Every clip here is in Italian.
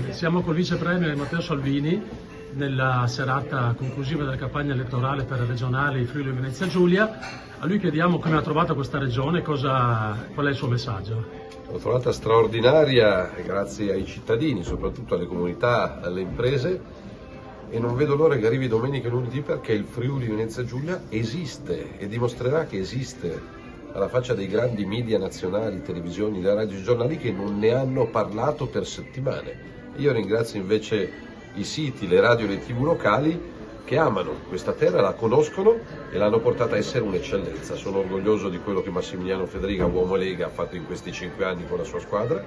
Siamo col vice premier Matteo Salvini nella serata conclusiva della campagna elettorale per le regionali Friuli Venezia Giulia. A lui chiediamo come ha trovato questa regione, qual è il suo messaggio. L'ho trovata straordinaria grazie ai cittadini, soprattutto alle comunità, alle imprese, e non vedo l'ora che arrivi domenica e lunedì perché il Friuli Venezia Giulia esiste e dimostrerà che esiste, alla faccia dei grandi media nazionali, televisioni, le radio e giornali che non ne hanno parlato per settimane. Io ringrazio invece i siti, le radio e le tv locali che amano questa terra, la conoscono e l'hanno portata a essere un'eccellenza. Sono orgoglioso di quello che Massimiliano Federica, uomo Lega, ha fatto in questi 5 anni con la sua squadra,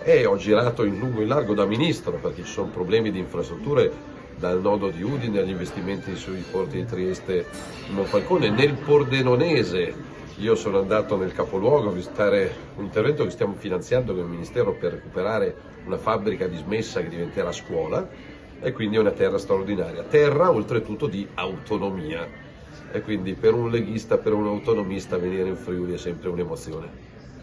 e ho girato in lungo e in largo da ministro perché ci sono problemi di infrastrutture, dal nodo di Udine agli investimenti sui porti di Trieste e Monfalcone. Nel Pordenonese io sono andato nel capoluogo a visitare un intervento che stiamo finanziando con il Ministero per recuperare una fabbrica dismessa che diventerà scuola, e quindi è una terra straordinaria, terra oltretutto di autonomia, e quindi per un leghista, per un autonomista venire in Friuli è sempre un'emozione.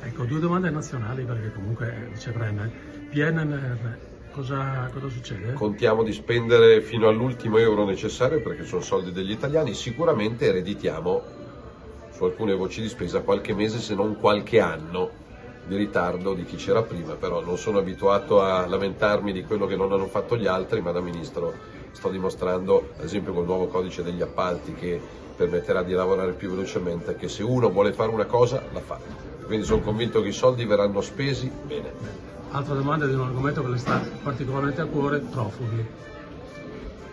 Ecco, 2 domande nazionali perché comunque vice premier, PNRR, cosa succede? Contiamo di spendere fino all'ultimo euro necessario perché sono soldi degli italiani, sicuramente ereditiamo su alcune voci di spesa qualche mese se non qualche anno di ritardo di chi c'era prima, però non sono abituato a lamentarmi di quello che non hanno fatto gli altri, ma da ministro sto dimostrando, ad esempio col nuovo codice degli appalti che permetterà di lavorare più velocemente, che se uno vuole fare una cosa la fa, quindi sono convinto che i soldi verranno spesi bene. Altra domanda di un argomento che le sta particolarmente a cuore, profughi.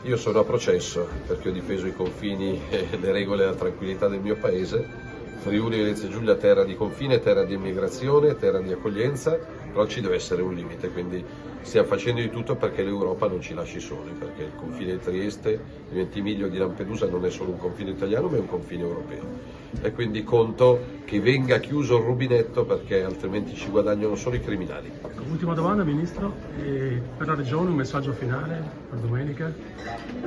Io sono a processo perché ho difeso i confini e le regole e la tranquillità del mio paese. Friuli Venezia Giulia, terra di confine, terra di immigrazione, terra di accoglienza, però ci deve essere un limite, quindi stiamo facendo di tutto perché l'Europa non ci lasci soli, perché il confine di Trieste, il Ventimiglia di Lampedusa non è solo un confine italiano ma è un confine europeo, e quindi conto che venga chiuso il rubinetto perché altrimenti ci guadagnano solo i criminali. Ultima domanda, Ministro, per la Regione un messaggio finale per domenica?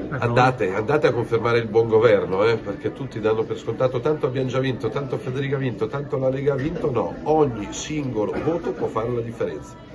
Andate a confermare il buon governo, perché tutti danno per scontato tanto abbiamo già vinto, tanto Federica ha vinto, tanto la Lega ha vinto. No, ogni singolo voto può fare la differenza.